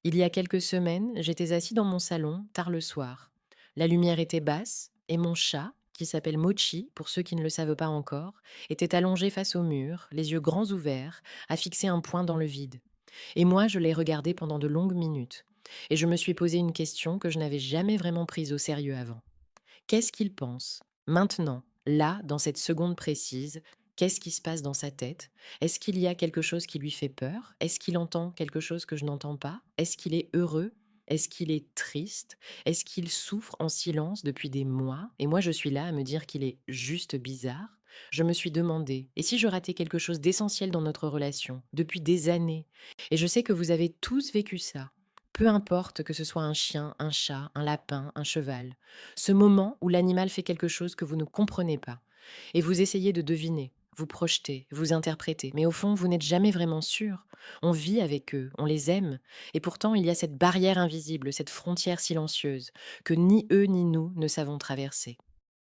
Il y a quelques semaines, j'étais assis dans mon salon, tard le soir. La lumière était basse, et mon chat, qui s'appelle Mochi, pour ceux qui ne le savent pas encore, était allongé face au mur, les yeux grands ouverts, à fixer un point dans le vide. Et moi, je l'ai regardé pendant de longues minutes. Et je me suis posé une question que je n'avais jamais vraiment prise au sérieux avant. Qu'est-ce qu'il pense? Maintenant, là, dans cette seconde précise, qu'est-ce qui se passe dans sa tête? Est-ce qu'il y a quelque chose qui lui fait peur? Est-ce qu'il entend quelque chose que je n'entends pas? Est-ce qu'il est heureux? Est-ce qu'il est triste? Est-ce qu'il souffre en silence depuis des mois? Et moi, je suis là à me dire qu'il est juste bizarre. Je me suis demandé, et si je ratais quelque chose d'essentiel dans notre relation, depuis des années? Et je sais que vous avez tous vécu ça. Peu importe que ce soit un chien, un chat, un lapin, un cheval. Ce moment où l'animal fait quelque chose que vous ne comprenez pas. Et vous essayez de deviner, vous projetez, vous interprétez. Mais au fond, vous n'êtes jamais vraiment sûr. On vit avec eux, on les aime. Et pourtant, il y a cette barrière invisible, cette frontière silencieuse, que ni eux ni nous ne savons traverser.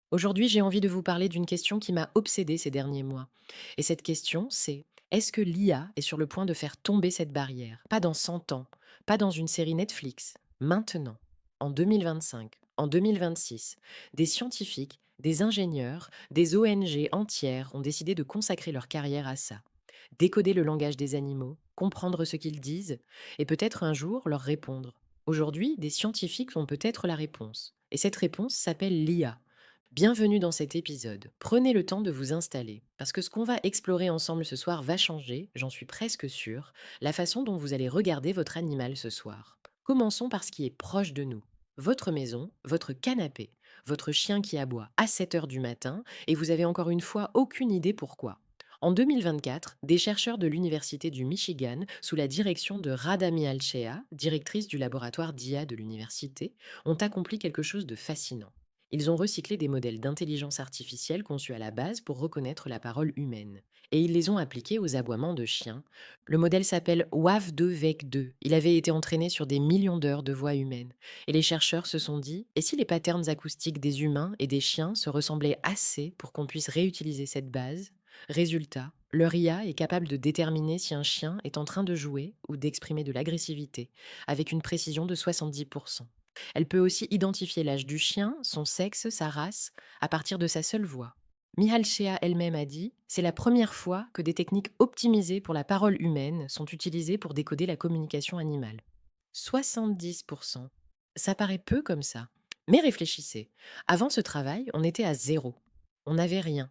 Aujourd'hui, j'ai envie de vous parler d'une question qui m'a obsédée ces derniers mois. Et cette question, c'est: est-ce que l'IA est sur le point de faire tomber cette barrière? Pas dans 100 ans, pas dans une série Netflix, maintenant, en 2025, en 2026, des scientifiques, des ingénieurs, des ONG entières ont décidé de consacrer leur carrière à ça. Décoder le langage des animaux, comprendre ce qu'ils disent, et peut-être un jour leur répondre. Aujourd'hui, des scientifiques ont peut-être la réponse. Et cette réponse s'appelle l'IA. Bienvenue dans cet épisode. Prenez le temps de vous installer, parce que ce qu'on va explorer ensemble ce soir va changer, j'en suis presque sûre, la façon dont vous allez regarder votre animal ce soir. Commençons par ce qui est proche de nous. Votre maison, votre canapé, votre chien qui aboie à 7 heures du matin, et vous avez encore une fois aucune idée pourquoi. En 2024, des chercheurs de l'Université du Michigan, sous la direction de Radami Alchea, directrice du laboratoire d'IA de l'université, ont accompli quelque chose de fascinant. Ils ont recyclé des modèles d'intelligence artificielle conçus à la base pour reconnaître la parole humaine. Et ils les ont appliqués aux aboiements de chiens. Le modèle s'appelle WAV2VEC2. Il avait été entraîné sur des millions d'heures de voix humaines. Et les chercheurs se sont dit, et si les patterns acoustiques des humains et des chiens se ressemblaient assez pour qu'on puisse réutiliser cette base? Résultat, leur IA est capable de déterminer si un chien est en train de jouer ou d'exprimer de l'agressivité, avec une précision de 70%. Elle peut aussi identifier l'âge du chien, son sexe, sa race, à partir de sa seule voix. Mihal Shea elle-même a dit: c'est la première fois que des techniques optimisées pour la parole humaine sont utilisées pour décoder la communication animale. 70%. Ça paraît peu comme ça. Mais réfléchissez. Avant ce travail, on était à zéro. On n'avait rien.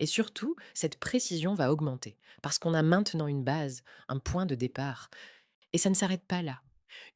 Et surtout, cette précision va augmenter, parce qu'on a maintenant une base, un point de départ. Et ça ne s'arrête pas là.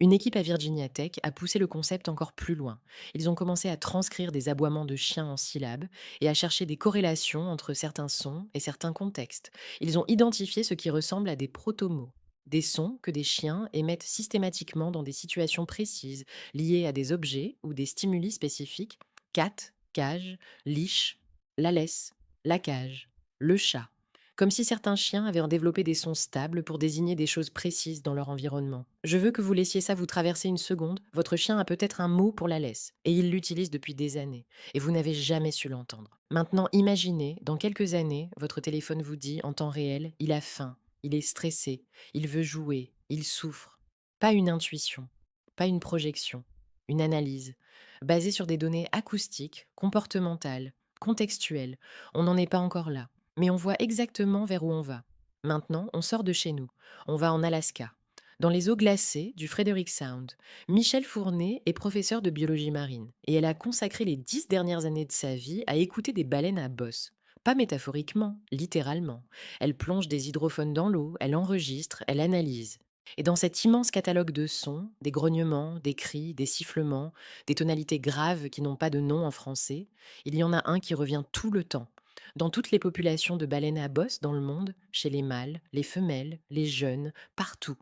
Une équipe à Virginia Tech a poussé le concept encore plus loin. Ils ont commencé à transcrire des aboiements de chiens en syllabes et à chercher des corrélations entre certains sons et certains contextes. Ils ont identifié ce qui ressemble à des protomots, des sons que des chiens émettent systématiquement dans des situations précises, liées à des objets ou des stimuli spécifiques: cat, cage, leash, la laisse, la cage, le chat. Comme si certains chiens avaient développé des sons stables pour désigner des choses précises dans leur environnement. Je veux que vous laissiez ça vous traverser une seconde. Votre chien a peut-être un mot pour la laisse, et il l'utilise depuis des années, et vous n'avez jamais su l'entendre. Maintenant, imaginez, dans quelques années, votre téléphone vous dit en temps réel: il a faim, il est stressé, il veut jouer, il souffre. Pas une intuition, pas une projection, une analyse, basée sur des données acoustiques, comportementales, contextuelles. On n'en est pas encore là. Mais on voit exactement vers où on va. Maintenant, on sort de chez nous. On va en Alaska. Dans les eaux glacées du Frederick Sound, Michelle Fournet est professeure de biologie marine et elle a consacré les 10 dernières années de sa vie à écouter des baleines à bosse. Pas métaphoriquement, littéralement. Elle plonge des hydrophones dans l'eau, elle enregistre, elle analyse. Et dans cet immense catalogue de sons, des grognements, des cris, des sifflements, des tonalités graves qui n'ont pas de nom en français, il y en a un qui revient tout le temps dans toutes les populations de baleines à bosse dans le monde, chez les mâles, les femelles, les jeunes, partout.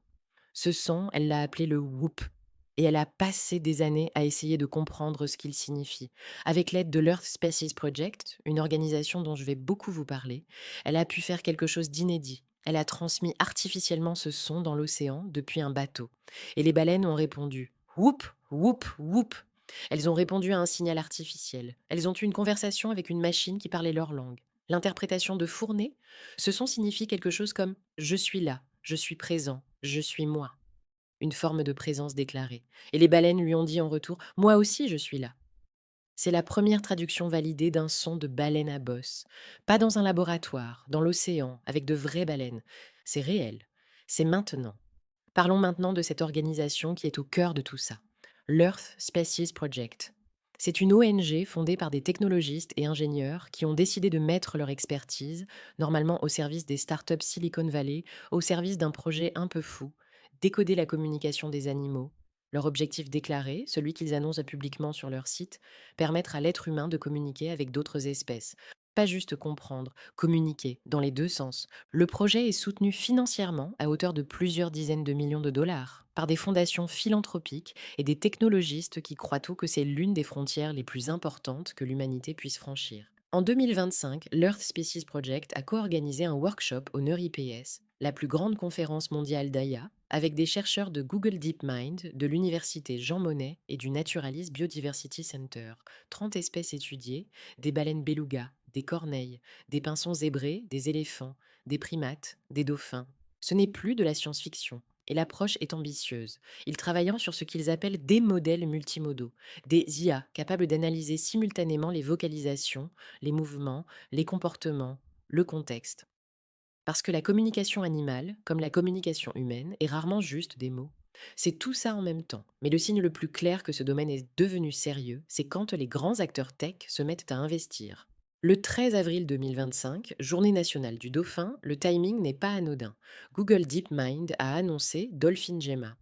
Ce son, elle l'a appelé le whoop. Et elle a passé des années à essayer de comprendre ce qu'il signifie. Avec l'aide de l'Earth Species Project, une organisation dont je vais beaucoup vous parler, elle a pu faire quelque chose d'inédit. Elle a transmis artificiellement ce son dans l'océan depuis un bateau. Et les baleines ont répondu whoop, whoop, whoop. Elles ont répondu à un signal artificiel. Elles ont eu une conversation avec une machine qui parlait leur langue. L'interprétation de Fournet, ce son signifie quelque chose comme je suis là, je suis présent, je suis moi. une forme de présence déclarée. Et les baleines lui ont dit en retour: Moi aussi, je suis là. C'est la première traduction validée d'un son de baleine à bosse. Pas dans un laboratoire, dans l'océan, avec de vraies baleines. C'est réel. C'est maintenant. Parlons maintenant de cette organisation qui est au cœur de tout ça. L'Earth Species Project. C'est une ONG fondée par des technologistes et ingénieurs qui ont décidé de mettre leur expertise, normalement au service des startups Silicon Valley, au service d'un projet un peu fou: décoder la communication des animaux. Leur objectif déclaré, celui qu'ils annoncent publiquement sur leur site: permettre à l'être humain de communiquer avec d'autres espèces. Pas juste comprendre, communiquer, dans les deux sens. Le projet est soutenu financièrement à hauteur de plusieurs dizaines de millions de dollars par des fondations philanthropiques et des technologistes qui croient tout que c'est l'une des frontières les plus importantes que l'humanité puisse franchir. En 2025, l'Earth Species Project a co-organisé un workshop au NeurIPS, la plus grande conférence mondiale d'AIA, avec des chercheurs de Google DeepMind, de l'université Jean Monnet et du Naturalis Biodiversity Center. 30 espèces étudiées: des baleines belugas, des corneilles, des pinsons zébrés, des éléphants, des primates, des dauphins. Ce n'est plus de la science-fiction. Et l'approche est ambitieuse. Ils travaillent sur ce qu'ils appellent des modèles multimodaux, des IA capables d'analyser simultanément les vocalisations, les mouvements, les comportements, le contexte. Parce que la communication animale, comme la communication humaine, est rarement juste des mots. C'est tout ça en même temps. Mais le signe le plus clair que ce domaine est devenu sérieux, c'est quand les grands acteurs tech se mettent à investir. Le 13 avril 2025, journée nationale du dauphin, le timing n'est pas anodin. Google DeepMind a annoncé Dolphin Gemma.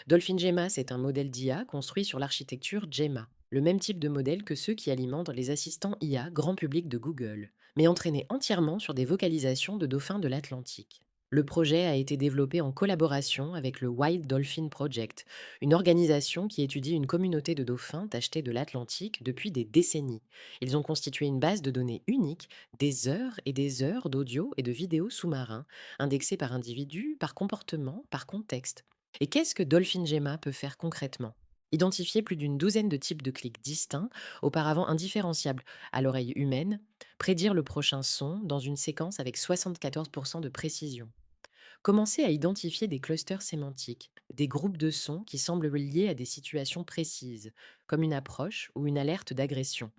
Dolphin Gemma, c'est un modèle d'IA construit sur l'architecture Gemma, le même type de modèle que ceux qui alimentent les assistants IA grand public de Google, mais entraîné entièrement sur des vocalisations de dauphins de l'Atlantique. Le projet a été développé en collaboration avec le Wild Dolphin Project, une organisation qui étudie une communauté de dauphins tachetés de l'Atlantique depuis des décennies. Ils ont constitué une base de données unique, des heures et des heures d'audio et de vidéos sous-marins, indexées par individu, par comportement, par contexte. Et qu'est-ce que Dolphin Gemma peut faire concrètement? Identifier plus d'une douzaine de types de clics distincts, auparavant indifférenciables à l'oreille humaine, prédire le prochain son dans une séquence avec 74% de précision. Commencer à identifier des clusters sémantiques, des groupes de sons qui semblent liés à des situations précises, comme une approche ou une alerte d'agression.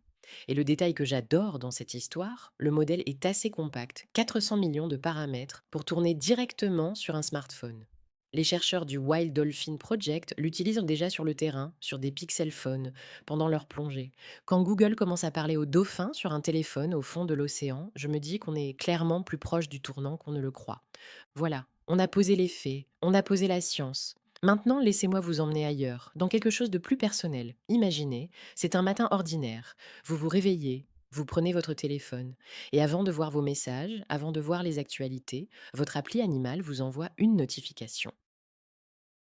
Et le détail que j'adore dans cette histoire, le modèle est assez compact, 400 millions de paramètres pour tourner directement sur un smartphone. Les chercheurs du Wild Dolphin Project l'utilisent déjà sur le terrain, sur des pixel phones, pendant leur plongée. Quand Google commence à parler aux dauphins sur un téléphone au fond de l'océan, je me dis qu'on est clairement plus proche du tournant qu'on ne le croit. Voilà, on a posé les faits, on a posé la science. Maintenant, laissez-moi vous emmener ailleurs, dans quelque chose de plus personnel. Imaginez, c'est un matin ordinaire. Vous vous réveillez, vous prenez votre téléphone, et avant de voir vos messages, avant de voir les actualités, votre appli Animal vous envoie une notification.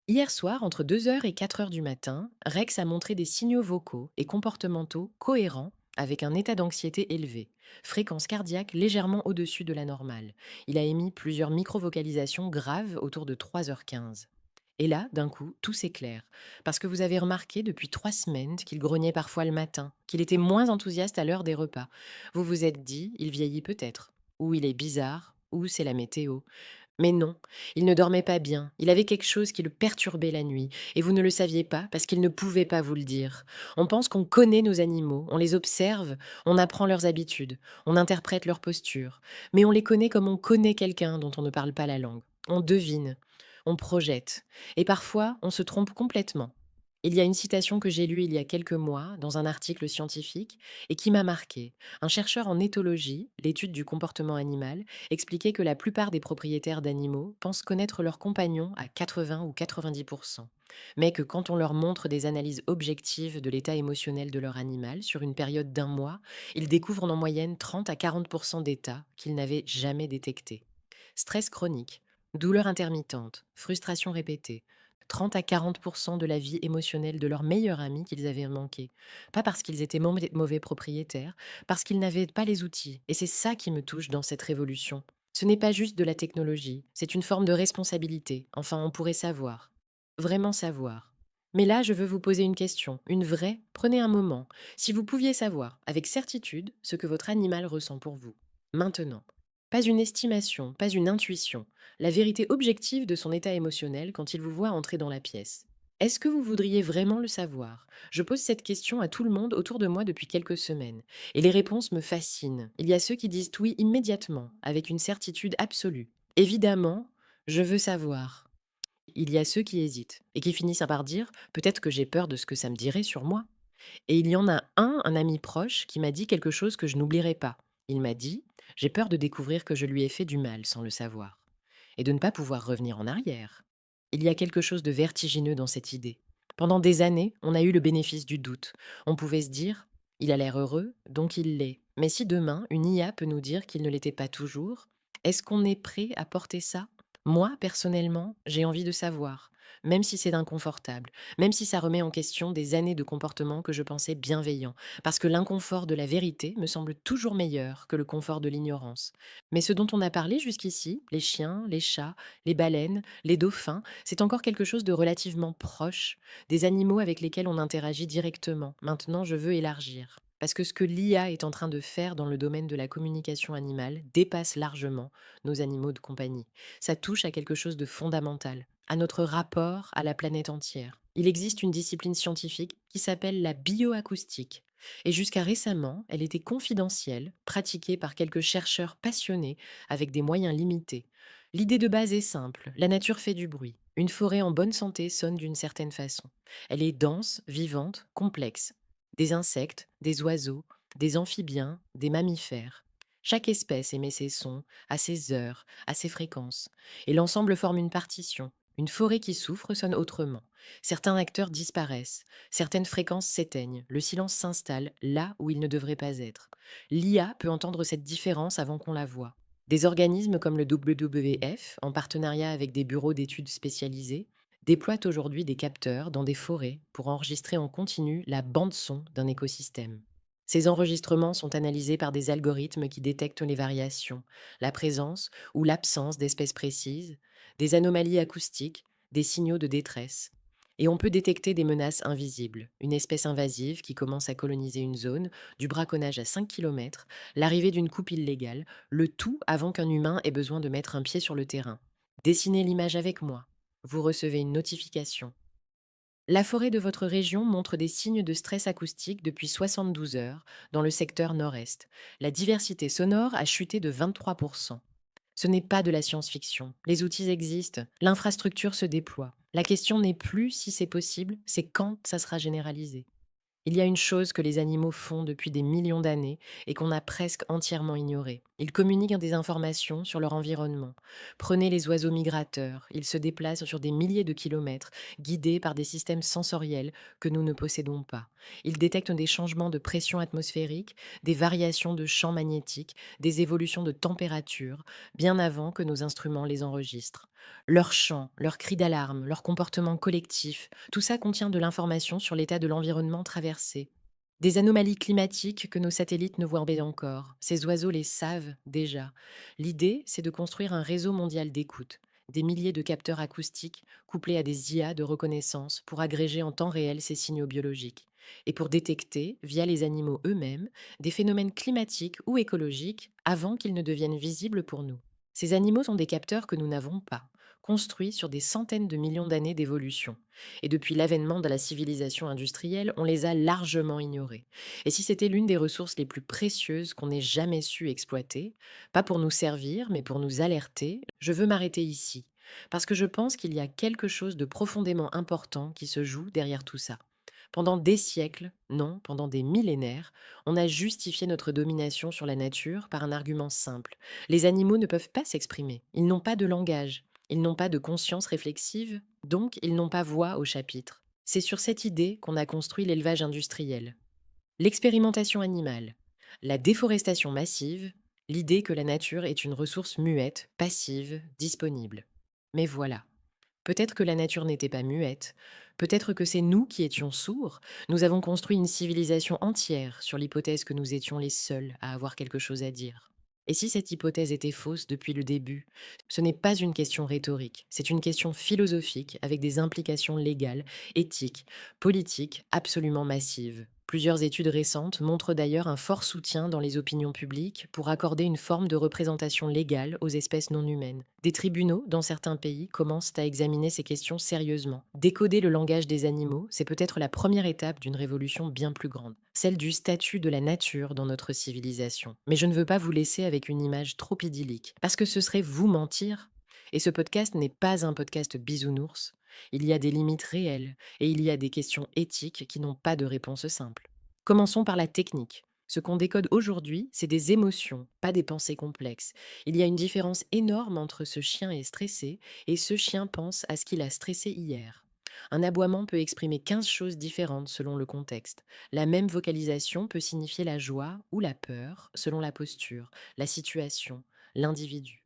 Hier soir, entre 2 heures et 4 heures du matin, Rex a montré des signaux vocaux et comportementaux cohérents avec un état d'anxiété élevé, fréquence cardiaque légèrement au-dessus de la normale. Il a émis plusieurs micro-vocalisations graves autour de 3h15. Et là, d'un coup, tout s'éclaire. Parce que vous avez remarqué depuis 3 semaines qu'il grognait parfois le matin, qu'il était moins enthousiaste à l'heure des repas. Vous vous êtes dit, il vieillit peut-être, ou il est bizarre, ou c'est la météo. Mais non, il ne dormait pas bien, il avait quelque chose qui le perturbait la nuit, et vous ne le saviez pas parce qu'il ne pouvait pas vous le dire. On pense qu'on connaît nos animaux, on les observe, on apprend leurs habitudes, on interprète leur posture, mais on les connaît comme on connaît quelqu'un dont on ne parle pas la langue. On devine, on projette, et parfois on se trompe complètement. Il y a une citation que j'ai lue il y a quelques mois dans un article scientifique et qui m'a marqué. Un chercheur en éthologie, l'étude du comportement animal, expliquait que la plupart des propriétaires d'animaux pensent connaître leurs compagnons à 80 ou 90%, mais que quand on leur montre des analyses objectives de l'état émotionnel de leur animal sur une période d'un mois, ils découvrent en moyenne 30 à 40% d'états qu'ils n'avaient jamais détectés. Stress chronique, douleur intermittente, frustration répétée, 30 à 40% de la vie émotionnelle de leur meilleur ami qu'ils avaient manqué. Pas parce qu'ils étaient mauvais propriétaires, parce qu'ils n'avaient pas les outils. Et c'est ça qui me touche dans cette révolution. Ce n'est pas juste de la technologie, c'est une forme de responsabilité. Enfin, on pourrait savoir. Vraiment savoir. Mais là, je veux vous poser une question, une vraie. Prenez un moment. Si vous pouviez savoir, avec certitude, ce que votre animal ressent pour vous. Maintenant. Pas une estimation, pas une intuition. La vérité objective de son état émotionnel quand il vous voit entrer dans la pièce. Est-ce que vous voudriez vraiment le savoir? Je pose cette question à tout le monde autour de moi depuis quelques semaines. Et les réponses me fascinent. Il y a ceux qui disent oui immédiatement, avec une certitude absolue. Évidemment, je veux savoir. Il y a ceux qui hésitent et qui finissent par dire peut-être que j'ai peur de ce que ça me dirait sur moi. Et il y en a un ami proche, qui m'a dit quelque chose que je n'oublierai pas. Il m'a dit: «J'ai peur de découvrir que je lui ai fait du mal sans le savoir et de ne pas pouvoir revenir en arrière». Il y a quelque chose de vertigineux dans cette idée. Pendant des années, on a eu le bénéfice du doute. On pouvait se dire: «Il a l'air heureux, donc il l'est». Mais si demain, une IA peut nous dire qu'il ne l'était pas toujours, est-ce qu'on est prêt à porter ça? Moi, personnellement, j'ai envie de savoir, même si c'est inconfortable. Même si ça remet en question des années de comportement que je pensais bienveillants, parce que l'inconfort de la vérité me semble toujours meilleur que le confort de l'ignorance. Mais ce dont on a parlé jusqu'ici, les chiens, les chats, les baleines, les dauphins, c'est encore quelque chose de relativement proche, des animaux avec lesquels on interagit directement. Maintenant, je veux élargir. Parce que ce que l'IA est en train de faire dans le domaine de la communication animale dépasse largement nos animaux de compagnie. Ça touche à quelque chose de fondamental, à notre rapport à la planète entière. Il existe une discipline scientifique qui s'appelle la bioacoustique. Et jusqu'à récemment, elle était confidentielle, pratiquée par quelques chercheurs passionnés avec des moyens limités. L'idée de base est simple, la nature fait du bruit. Une forêt en bonne santé sonne d'une certaine façon. Elle est dense, vivante, complexe. Des insectes, des oiseaux, des amphibiens, des mammifères. Chaque espèce émet ses sons, à ses heures, à ses fréquences. Et l'ensemble forme une partition. Une forêt qui souffre sonne autrement. Certains acteurs disparaissent, certaines fréquences s'éteignent, le silence s'installe là où il ne devrait pas être. L'IA peut entendre cette différence avant qu'on la voie. Des organismes comme le WWF, en partenariat avec des bureaux d'études spécialisés, déploient aujourd'hui des capteurs dans des forêts pour enregistrer en continu la bande-son d'un écosystème. Ces enregistrements sont analysés par des algorithmes qui détectent les variations, la présence ou l'absence d'espèces précises, des anomalies acoustiques, des signaux de détresse. Et on peut détecter des menaces invisibles, une espèce invasive qui commence à coloniser une zone, du braconnage à 5 km, l'arrivée d'une coupe illégale, le tout avant qu'un humain ait besoin de mettre un pied sur le terrain. Dessinez l'image avec moi. Vous recevez une notification. La forêt de votre région montre des signes de stress acoustique depuis 72 heures dans le secteur nord-est. La diversité sonore a chuté de 23%. Ce n'est pas de la science-fiction. Les outils existent, l'infrastructure se déploie. La question n'est plus si c'est possible, c'est quand ça sera généralisé. Il y a une chose que les animaux font depuis des millions d'années et qu'on a presque entièrement ignorée. Ils communiquent des informations sur leur environnement. Prenez les oiseaux migrateurs. Ils se déplacent sur des milliers de kilomètres, guidés par des systèmes sensoriels que nous ne possédons pas. Ils détectent des changements de pression atmosphérique, des variations de champs magnétiques, des évolutions de température, bien avant que nos instruments les enregistrent. Leurs chants, leurs cris d'alarme, leur comportement collectif, tout ça contient de l'information sur l'état de l'environnement traversé. Des anomalies climatiques que nos satellites ne voient pas encore. Ces oiseaux les savent déjà. L'idée, c'est de construire un réseau mondial d'écoute. Des milliers de capteurs acoustiques couplés à des IA de reconnaissance pour agréger en temps réel ces signaux biologiques. Et pour détecter, via les animaux eux-mêmes, des phénomènes climatiques ou écologiques avant qu'ils ne deviennent visibles pour nous. Ces animaux sont des capteurs que nous n'avons pas, construits sur des centaines de millions d'années d'évolution. Et depuis l'avènement de la civilisation industrielle, on les a largement ignorés. Et si c'était l'une des ressources les plus précieuses qu'on ait jamais su exploiter, pas pour nous servir, mais pour nous alerter, je veux m'arrêter ici. Parce que je pense qu'il y a quelque chose de profondément important qui se joue derrière tout ça. Pendant des siècles, non, pendant des millénaires, on a justifié notre domination sur la nature par un argument simple. Les animaux ne peuvent pas s'exprimer, ils n'ont pas de langage, ils n'ont pas de conscience réflexive, donc ils n'ont pas voix au chapitre. C'est sur cette idée qu'on a construit l'élevage industriel. L'expérimentation animale, la déforestation massive, l'idée que la nature est une ressource muette, passive, disponible. Mais voilà. Peut-être que la nature n'était pas muette, peut-être que c'est nous qui étions sourds. Nous avons construit une civilisation entière sur l'hypothèse que nous étions les seuls à avoir quelque chose à dire. Et si cette hypothèse était fausse depuis le début? Ce n'est pas une question rhétorique, c'est une question philosophique avec des implications légales, éthiques, politiques absolument massives. Plusieurs études récentes montrent d'ailleurs un fort soutien dans les opinions publiques pour accorder une forme de représentation légale aux espèces non humaines. Des tribunaux, dans certains pays, commencent à examiner ces questions sérieusement. Décoder le langage des animaux, c'est peut-être la première étape d'une révolution bien plus grande, celle du statut de la nature dans notre civilisation. Mais je ne veux pas vous laisser avec une image trop idyllique, parce que ce serait vous mentir. Et ce podcast n'est pas un podcast bisounours. Il y a des limites réelles et il y a des questions éthiques qui n'ont pas de réponse simple. Commençons par la technique. Ce qu'on décode aujourd'hui, c'est des émotions, pas des pensées complexes. Il y a une différence énorme entre ce chien est stressé et ce chien pense à ce qu'il a stressé hier. Un aboiement peut exprimer 15 choses différentes selon le contexte. La même vocalisation peut signifier la joie ou la peur selon la posture, la situation, l'individu.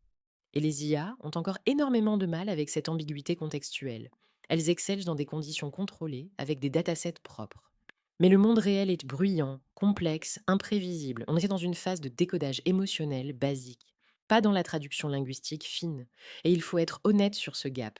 Et les IA ont encore énormément de mal avec cette ambiguïté contextuelle. Elles excellent dans des conditions contrôlées, avec des datasets propres. Mais le monde réel est bruyant, complexe, imprévisible. On était dans une phase de décodage émotionnel basique, pas dans la traduction linguistique fine. Et il faut être honnête sur ce gap.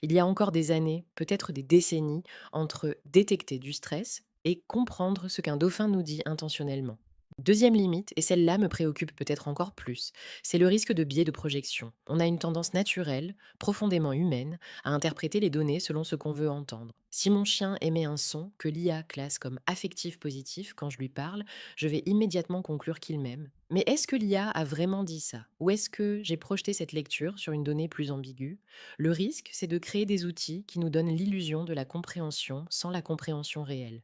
Il y a encore des années, peut-être des décennies, entre détecter du stress et comprendre ce qu'un dauphin nous dit intentionnellement. Deuxième limite, et celle-là me préoccupe peut-être encore plus, c'est le risque de biais de projection. On a une tendance naturelle, profondément humaine, à interpréter les données selon ce qu'on veut entendre. Si mon chien émet un son que l'IA classe comme affectif positif quand je lui parle, je vais immédiatement conclure qu'il m'aime. Mais est-ce que l'IA a vraiment dit ça? Ou est-ce que j'ai projeté cette lecture sur une donnée plus ambiguë? Le risque, c'est de créer des outils qui nous donnent l'illusion de la compréhension sans la compréhension réelle.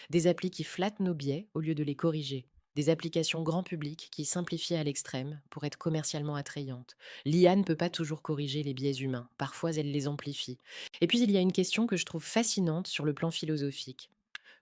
Des applis qui flattent nos biais au lieu de les corriger. Des applications grand public qui simplifient à l'extrême pour être commercialement attrayantes. L'IA ne peut pas toujours corriger les biais humains, parfois elle les amplifie. Et puis il y a une question que je trouve fascinante sur le plan philosophique.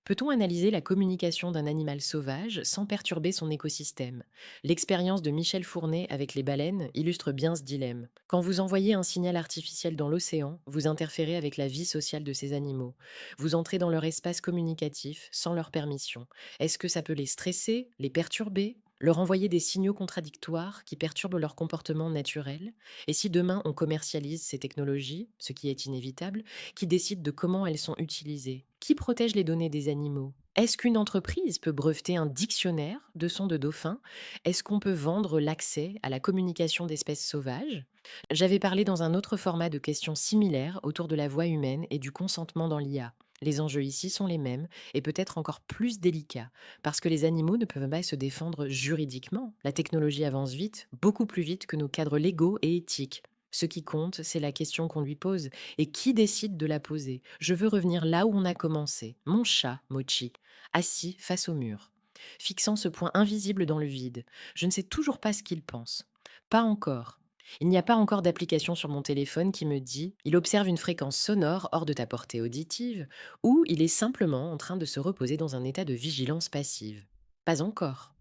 Peut-on analyser la communication d'un animal sauvage sans perturber son écosystème? L'expérience de Michel Fournet avec les baleines illustre bien ce dilemme. Quand vous envoyez un signal artificiel dans l'océan, vous interférez avec la vie sociale de ces animaux. Vous entrez dans leur espace communicatif sans leur permission. Est-ce que ça peut les stresser, les perturber, leur envoyer des signaux contradictoires qui perturbent leur comportement naturel? Et si demain on commercialise ces technologies, ce qui est inévitable, qui décide de comment elles sont utilisées? Qui protège les données des animaux? Est-ce qu'une entreprise peut breveter un dictionnaire de sons de dauphins? Est-ce qu'on peut vendre l'accès à la communication d'espèces sauvages? J'avais parlé dans un autre format de questions similaires autour de la voix humaine et du consentement dans l'IA. Les enjeux ici sont les mêmes et peut-être encore plus délicats, parce que les animaux ne peuvent pas se défendre juridiquement. La technologie avance vite, beaucoup plus vite que nos cadres légaux et éthiques. Ce qui compte, c'est la question qu'on lui pose et qui décide de la poser. Je veux revenir là où on a commencé, mon chat, Mochi, assis face au mur, fixant ce point invisible dans le vide. Je ne sais toujours pas ce qu'il pense. Pas encore. Il n'y a pas encore d'application sur mon téléphone qui me dit il observe une fréquence sonore hors de ta portée auditive ou il est simplement en train de se reposer dans un état de vigilance passive. Pas encore.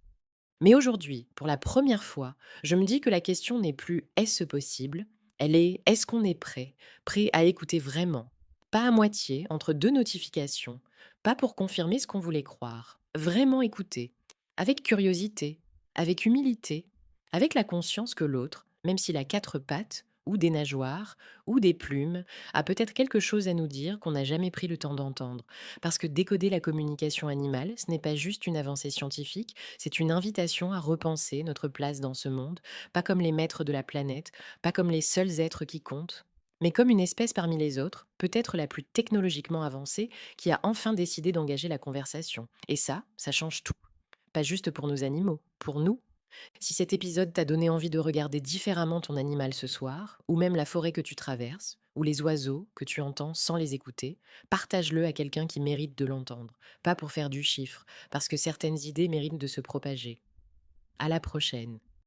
Mais aujourd'hui, pour la première fois, je me dis que la question n'est plus est-ce possible, elle est est-ce qu'on est prêt, prêt à écouter vraiment, pas à moitié, entre deux notifications, pas pour confirmer ce qu'on voulait croire, vraiment écouter, avec curiosité, avec humilité, avec la conscience que l'autre, même s'il a quatre pattes, ou des nageoires, ou des plumes, a peut-être quelque chose à nous dire qu'on n'a jamais pris le temps d'entendre. Parce que décoder la communication animale, ce n'est pas juste une avancée scientifique, c'est une invitation à repenser notre place dans ce monde, pas comme les maîtres de la planète, pas comme les seuls êtres qui comptent, mais comme une espèce parmi les autres, peut-être la plus technologiquement avancée, qui a enfin décidé d'engager la conversation. Et ça change tout. Pas juste pour nos animaux, pour nous. Si cet épisode t'a donné envie de regarder différemment ton animal ce soir, ou même la forêt que tu traverses, ou les oiseaux que tu entends sans les écouter, partage-le à quelqu'un qui mérite de l'entendre. Pas pour faire du chiffre, parce que certaines idées méritent de se propager. À la prochaine.